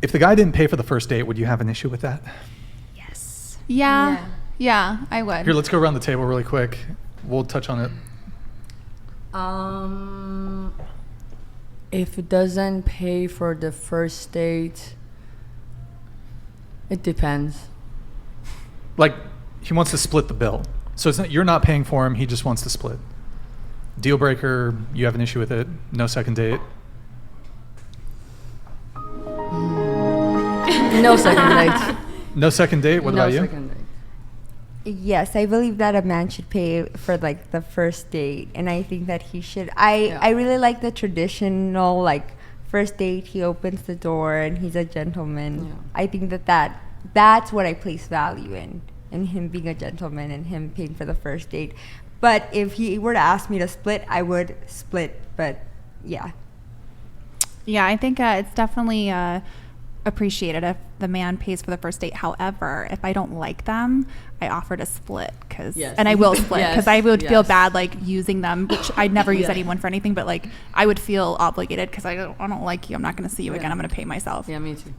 If the guy didn't pay for the first date, would you have an issue with that? Yes. Yeah, I would. Here, let's go around the table really quick. We'll touch on it. If it doesn't pay for the first date, it depends. Like, he wants to split the bill. So it's not, you're not paying for him, he just wants to split. Deal breaker, you have an issue with it. No second date. No second date. No second date? What about you? No second date. Yes, I believe that a man should pay for like the first date, and I think that he should. I really like the traditional like first date. He opens the door and he's a gentleman. Yeah. I think that's what I place value in him being a gentleman and him paying for the first date. But if he were to ask me to split, I would split. But yeah. Yeah, I think it's definitely appreciated if the man pays for the first date. However, if I don't like them, I offer to split and I will split because I would feel bad like using them, which I'd never use anyone for anything, but like I would feel obligated because I don't like you. I'm not going to see you again. I'm going to pay myself. Yeah, me too.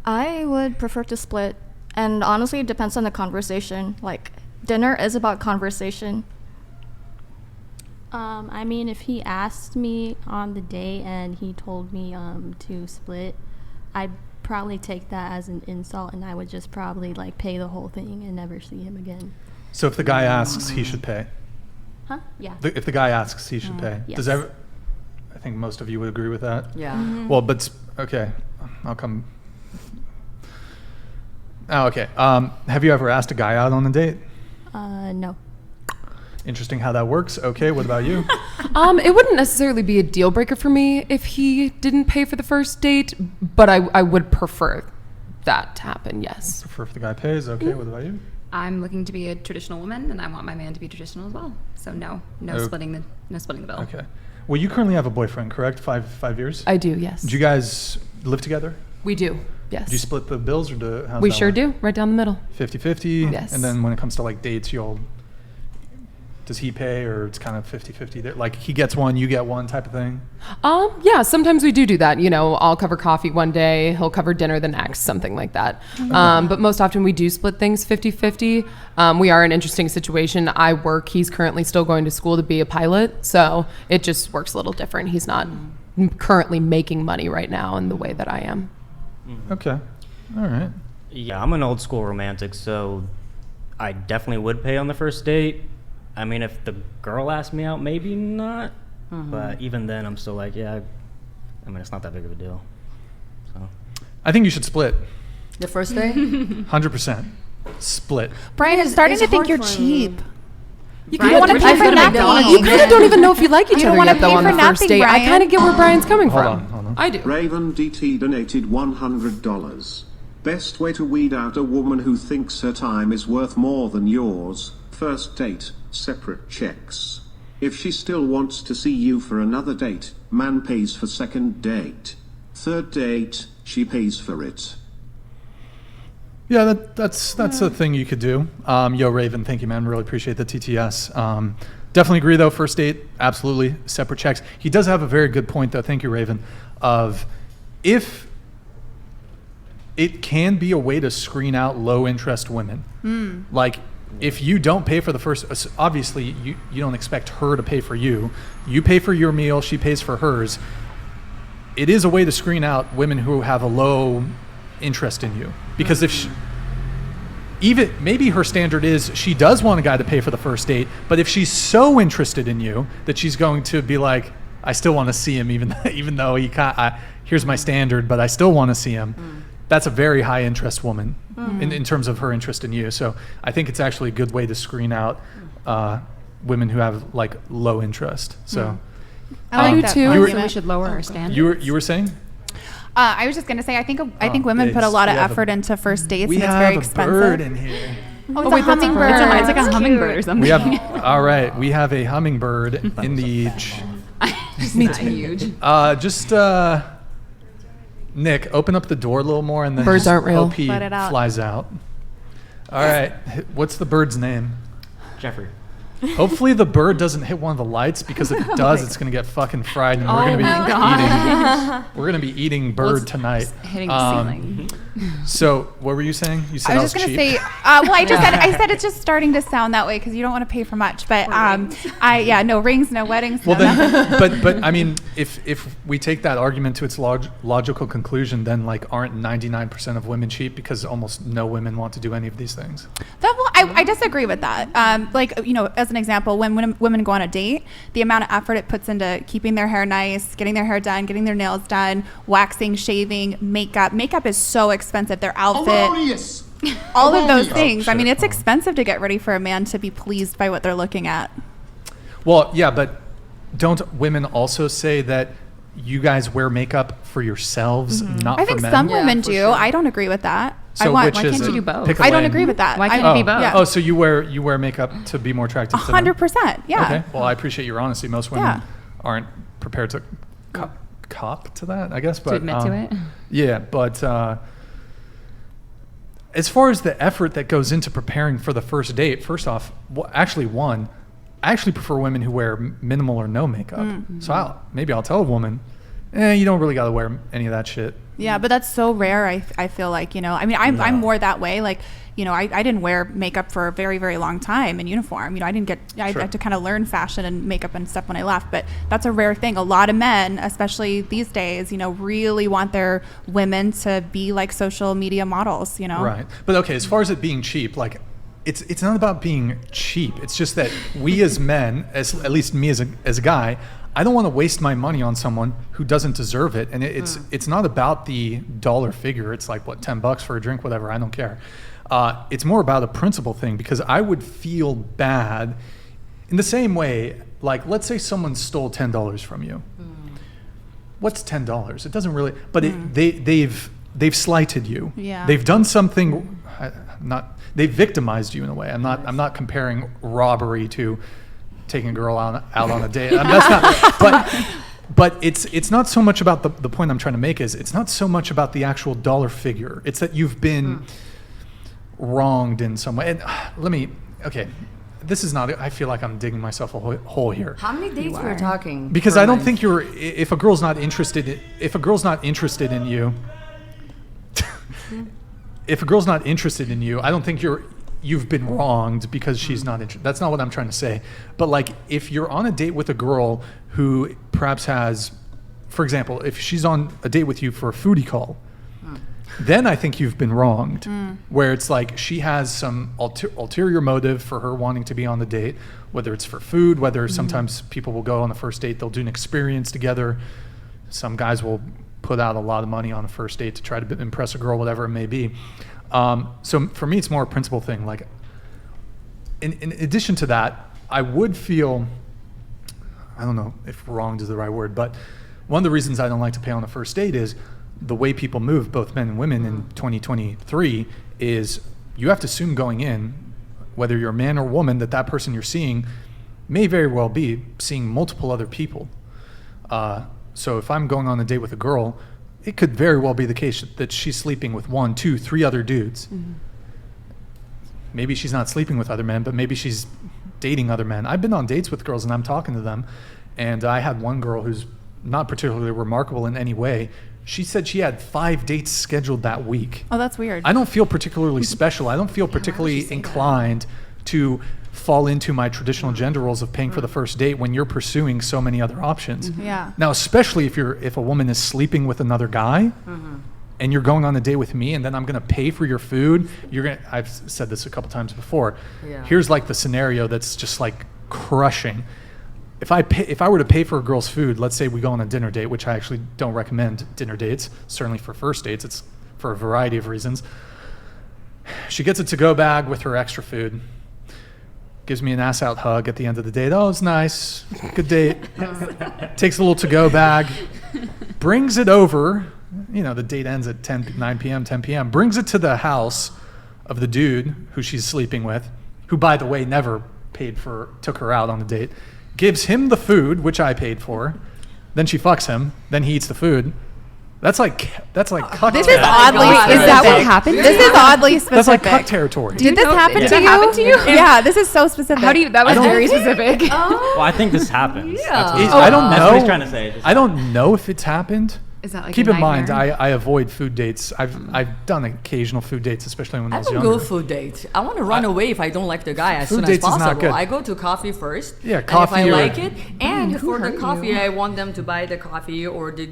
I would prefer to split, and honestly, it depends on the conversation. Like, dinner is about conversation. I mean, if he asked me on the day and he told me to split, I'd probably take that as an insult, and I would just probably like pay the whole thing and never see him again. So if the guy asks, he should pay. Huh? Yeah. If the guy asks, he should pay. Yes. I think most of you would agree with that. Yeah. Mm-hmm. Well, but okay, I'll come. Oh, okay. Have you ever asked a guy out on a date? No. Interesting how that works. Okay, what about you? It wouldn't necessarily be a deal breaker for me if he didn't pay for the first date, but I would prefer that to happen, yes. Prefer if the guy pays. Okay, what about you? I'm looking to be a traditional woman, and I want my man to be traditional as well. So no splitting the bill. Okay. Well, you currently have a boyfriend, correct? Five years? I do, yes. Do you guys live together? We do, yes. Do you split the bills, or how's We that sure work? do, right down the middle. 50-50? Yes. And then when it comes to like dates, does he pay, or it's kind of 50-50 there? Like he gets one, you get one type of thing? Yeah, sometimes we do that. You know, I'll cover coffee one day, he'll cover dinner the next, something like that. But most often we do split things 50-50. We are in an interesting situation. I work, he's currently still going to school to be a pilot, so it just works a little different. He's not currently making money right now in the way that I am. Okay. All right. Yeah, I'm an old school romantic, so I definitely would pay on the first date. I mean, if the girl asked me out, maybe not. But even then, I'm still like, yeah, I mean, it's not that big of a deal. So I think you should split. The first day? 100%. Split. Brian, I'm starting to think you're cheap. You don't want to pay for nothing. You kind of don't even know if you like each You other don't wanna yet, though, pay on for the first nothing, date. I Brian. kind of get where Brian's coming from. Hold on. I do. Raven DT donated $100. Best way to weed out a woman who thinks her time is worth more than yours. First date, separate checks. If she still wants to see you for another date, man pays for second date. Third date, she pays for it. Yeah, that's a thing you could do. Yo, Raven, thank you, man. Really appreciate the TTS. Definitely agree, though. First date, absolutely. Separate checks. He does have a very good point, though. Thank you, Raven. Of if it can be a way to screen out low interest women. Like, if you don't pay for the first, obviously you don't expect her to pay for you. You pay for your meal, she pays for hers. It is a way to screen out women who have a low interest in you. Because if even maybe her standard is she does want a guy to pay for the first date, but if she's so interested in you that she's going to be like, I still want to see him even though here's my standard, but I still want to see him. That's a very high interest woman in terms of her interest in you. So I think it's actually a good way to screen out women who have like low interest. So I like that too. point. So we should lower our standards. You were saying? I was just going to say, I think women put a lot of effort into first dates, and it's very expensive. We have a bird in here. Oh, it's a hummingbird. It's like a hummingbird or something. All right, we have a hummingbird in the. Me too. Huge. Nick, open up the door a little more, and then Birds aren't real. hope he Let it out. flies out. All right, what's the bird's name? Jeffrey. Hopefully the bird doesn't hit one of the lights, because if it does, it's gonna get fucking fried, and we're gonna be eating bird tonight. Hitting the ceiling. So what were you saying? You said I was just gonna cheap? say, well, I said it's just starting to sound that way because you don't want to pay for much. But no rings, no weddings. Well, no then, but I mean, if we take that argument to its logical conclusion, then like aren't 99% of women cheap because almost no women want to do any of these things? I disagree with that. As an example, when women go on a date, the amount of effort it puts into keeping their hair nice, getting their hair done, getting their nails done, waxing, shaving, makeup. Makeup is so expensive. Their outfit, all of those things. I mean, it's expensive to get ready for a man to be pleased by what they're looking at. Well, yeah, but don't women also say that you guys wear makeup for yourselves, not for men? I think some women do. Sure. I don't agree with that. So why can't you do both? I don't agree with that. Why can't you be both? Yeah. Oh, so you wear makeup to be more attractive to men? 100%, yeah. Okay, well, I appreciate your honesty. Most women aren't prepared to cop to that, I guess. But, to admit to it? Yeah, but as far as the effort that goes into preparing for the first date, first off, I actually prefer women who wear minimal or no makeup. Mm-hmm. So I'll tell a woman, you don't really got to wear any of that shit. Yeah, but that's so rare. I feel like, I'm more that way. Like, I didn't wear makeup for a very, very long time in uniform. I had to kind of learn fashion and makeup and stuff when I left, but that's a rare thing. A lot of men, especially these days, really want their women to be like social media models, Right. But okay, as far as it being cheap, like it's not about being cheap. It's just that we as men, at least me as a guy, I don't want to waste my money on someone who doesn't deserve it. And it's not about the dollar figure. It's like, what, $10 for a drink, whatever. I don't care. It's more about a principle thing, because I would feel bad in the same way. Like, let's say someone stole $10 from you. What's $10? It doesn't really, but they've slighted you. Yeah. They've done something, they've victimized you in a way. I'm not comparing robbery to taking a girl out on a date. That's not, but it's not so much about the point I'm trying to make is it's not so much about the actual dollar figure. It's that you've been wronged in some way. And this is not, I feel like I'm digging myself a hole here. How many dates we're talking? Because I don't think if a girl's not interested in you, if a girl's not interested in you, I don't think you've been wronged because she's not interested. That's not what I'm trying to say. But like, if you're on a date with a girl who perhaps has, for example, if she's on a date with you for a foodie call, then I think you've been wronged. Where it's like she has some ulterior motive for her wanting to be on the date, whether it's for food, whether sometimes people will go on the first date, they'll do an experience together. Some guys will put out a lot of money on a first date to try to impress a girl, whatever it may be. So for me, it's more a principle thing. Like, in addition to that, I would feel, I don't know if wronged is the right word, but one of the reasons I don't like to pay on a first date is the way people move, both men and women in 2023, is you have to assume going in, whether you're a man or woman, that person you're seeing may very well be seeing multiple other people. So if I'm going on a date with a girl, it could very well be the case that she's sleeping with 1, 2, 3 other dudes. Mm-hmm. Maybe she's not sleeping with other men, but maybe she's dating other men. I've been on dates with girls and I'm talking to them, and I had one girl who's not particularly remarkable in any way. She said she had 5 dates scheduled that week. Oh, that's weird. I don't feel particularly special. I don't feel particularly inclined to fall into my traditional gender roles of paying for the first date when you're pursuing so many other options. Mm-hmm. Yeah. Now, especially if a woman is sleeping with another guy, and you're going on a date with me, and then I'm going to pay for your food. I've said this a couple times before. Yeah. Here's like the scenario that's just like crushing. If I were to pay for a girl's food, let's say we go on a dinner date, which I actually don't recommend dinner dates, certainly for first dates. It's for a variety of reasons. She gets a to-go bag with her extra food, gives me an ass-out hug at the end of the date. Oh, it's nice. Good date. Takes a little to-go bag, brings it over. The date ends at 9 p.m., 10 p.m. Brings it to the house of the dude who she's sleeping with, who, by the way, never took her out on the date. Gives him the food, which I paid for. Then she fucks him. Then he eats the food. That's like cuck This is territory. oddly specific. Is that what happened? This is oddly specific. That's like cuck territory. Did this happen did to that you? happen to you? Yeah, this is so specific. How do you? That was very specific. Well, I think this happens. That's what he's, I don't that's know. what he's trying to say. I don't know if it's happened. Is that like Keep a in mind, nightmare? I avoid food dates. I've done occasional food dates, especially when I I was don't younger. go food date. I want to run away if I don't like the guy as Food soon as dates is not possible. good. I go to coffee first. Yeah, and coffee if I or- like it, and for the coffee, I want them to buy the coffee or the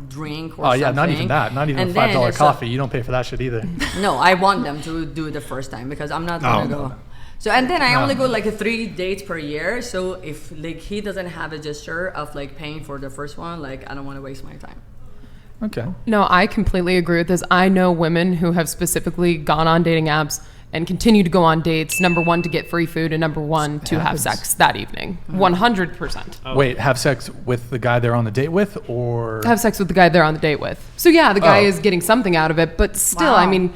drink or Oh something. yeah, not even that. Not even And a then $5 it's coffee. You don't pay for that shit either. No, I want them to do it the first time because I'm not gonna No, go. no. So and then I No. only go like 3 dates per year. So if like he doesn't have a gesture of like paying for the first one, like I don't want to waste my time. Okay. No, I completely agree with this. I know women who have specifically gone on dating apps and continue to go on dates. Number one, to get free food, and number one, to have happens. sex that evening. 100%. Wait, have sex with the guy they're on the date with, or Have sex with the guy they're on the date with. So yeah, the guy Oh. is getting something out of it, but still, I Wow. mean,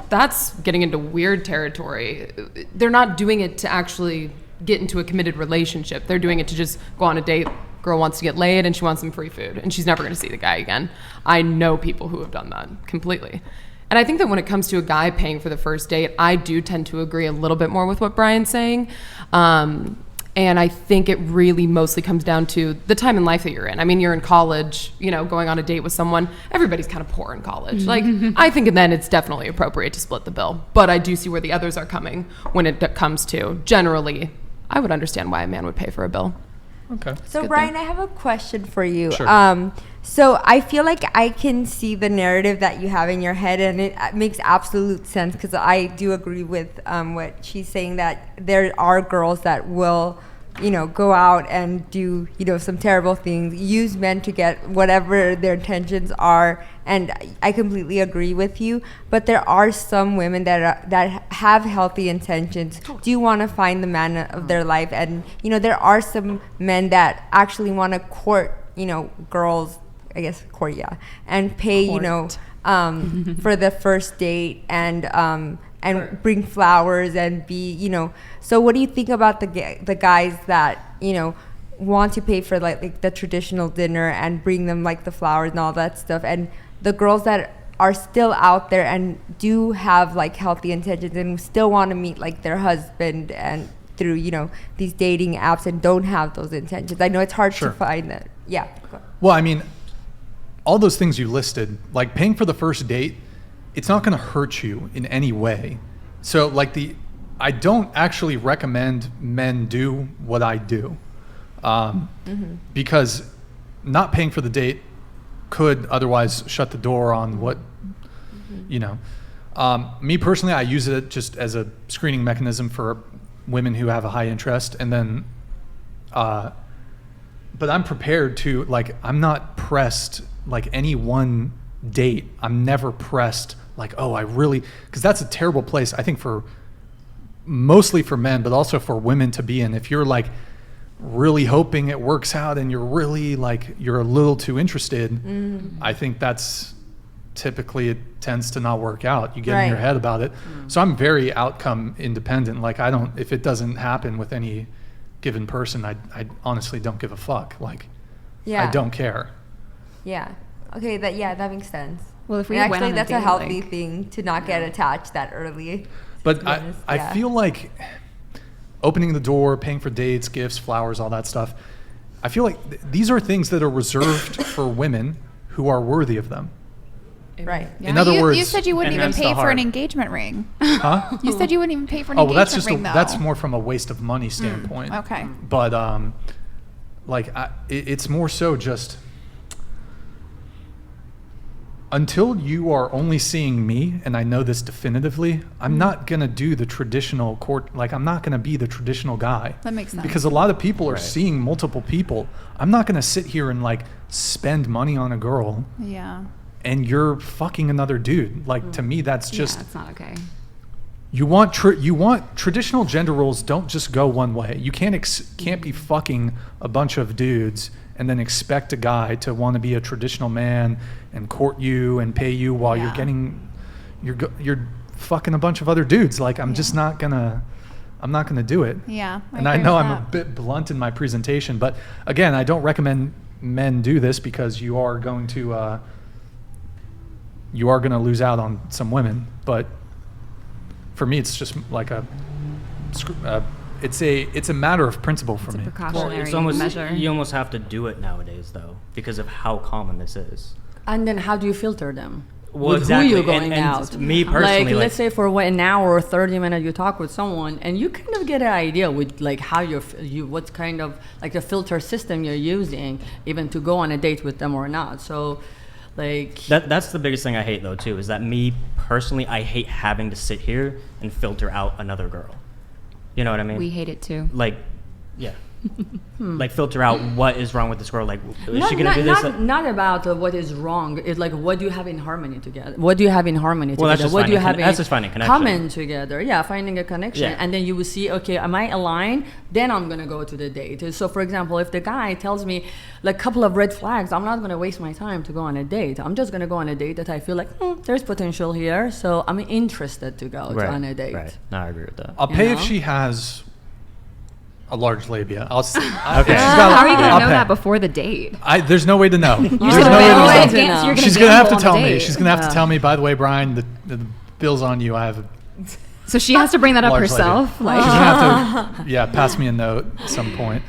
that's getting into weird territory. They're not doing it to actually get into a committed relationship. They're doing it to just go on a date. Girl wants to get laid and she wants some free food, and she's never going to see the guy again. I know people who have done that completely. And I think that when it comes to a guy paying for the first date, I do tend to agree a little bit more with what Brian's saying. And I think it really mostly comes down to the time in life that you're in. I mean, you're in college, you know, going on a date with someone. Everybody's kind of poor in college. Like, I think then it's definitely appropriate to split the bill. But I do see where the others are coming when it comes to, generally, I would understand why a man would pay for a bill. okay. So good Brian, thing. I have a question for you. Sure. So I feel like I can see the narrative that you have in your head, and it makes absolute sense because I do agree with what she's saying, that there are girls that will, you know, go out and do, you know, some terrible things, use men to get whatever their intentions are, and I completely agree with you. But there are some women that have healthy intentions, do want to find the man of their life, and you know, there are some men that actually want to court, you know, girls. I guess court, yeah, and pay, you know, for the first date, and bring flowers and be, you know. So what do you think about the guys that, you know, want to pay for like the traditional dinner and bring them like the flowers and all that stuff, and the girls that are still out there and do have like healthy intentions and still want to meet like their husband and through, you know, these dating apps and don't have those intentions? I know it's hard Sure. to find that. Yeah. Go ahead. Well, I mean, all those things you listed, like paying for the first date, it's not going to hurt you in any way. So, like I don't actually recommend men do what I do, because not paying for the date could otherwise shut the door on what, you know. Me personally, I use it just as a screening mechanism for women who have a high interest, and then, but I'm prepared to, like, I'm not pressed, like any one date. I'm never pressed, like, oh, I really, because that's a terrible place, I think, for mostly for men, but also for women to be in. If you're like really hoping it works out and you're really like, you're a little too interested, I think that's typically, it tends to not work out. You get in your Right. head about it. So I'm very outcome independent. Like, I don't, if it doesn't happen with any given person, I honestly don't give a fuck. Like, Yeah. I don't care. Yeah. Okay. That makes sense. Well, if we And went actually, on a that's a date, healthy like- thing to not get attached that early. But to be honest, I yeah. feel like opening the door, paying for dates, gifts, flowers, all that stuff, I feel like these are things that are reserved for women who are worthy of them. Right. In other you words, said you wouldn't and even that's the pay for an heart. engagement ring. huh? You said you wouldn't even pay for an Oh, well, engagement that's just ring, though. that's more from a waste of money standpoint. Okay. But like, it's more so just until you are only seeing me, and I know this definitively, I'm not gonna do the traditional court. Like, I'm not gonna be the traditional guy. That makes sense. Because a lot of people are Right. seeing multiple people. I'm not gonna sit here and like spend money on a girl Yeah. and you're fucking another dude. Like, to me, that's just, yeah, it's not okay. you want traditional gender roles don't just go one way. You can't be fucking a bunch of dudes and then expect a guy to want to be a traditional man and court you and pay you while Yeah. you're fucking a bunch of other dudes. Like, I'm just not gonna do it. Yeah. And I agree know with I'm a that. bit blunt in my presentation, but again, I don't recommend men do this because you are going to you are going to lose out on some women. But for me, it's just like it's a matter of principle for me. Precautionary It's almost measure. you almost have to do it nowadays though because of how common this is. And then how do you filter them? Well, with exactly. who you're going and out. Me personally, let's say for an hour or 30 minutes you talk with someone, and you kind of get an idea with like how what kind of like the filter system you're using, even to go on a date with them or not. So, like that's the biggest thing I hate though too, is that me personally, I hate having to sit here and filter out another girl. You know what I mean? We hate it too. Like, yeah. Like filter out what is wrong with this girl. Like, is she gonna do this? Not about what is wrong. It's like what do you have in harmony together? What do you have in harmony together? Well, that's just what do you have that's just finding connection. common together? Yeah, finding a connection, Yeah. and then you will see. Okay, am I aligned? Then I'm gonna go to the date. So, for example, if the guy tells me like a couple of red flags, I'm not gonna waste my time to go on a date. I'm just gonna go on a date that I feel like there's potential here. So I'm interested to go on a date. Right. No, I agree with that. I'll pay You if know? she has a large labia. Okay. How are you going to know that before the date? There's no way to know. There's no You're way to gonna know. know. She's gonna have to tell on the me. date. She's gonna have to tell me. By the way, Brian, the bill's on you. I have a So she has to bring that up large labia. herself. She's gonna have to, pass me a note at some point.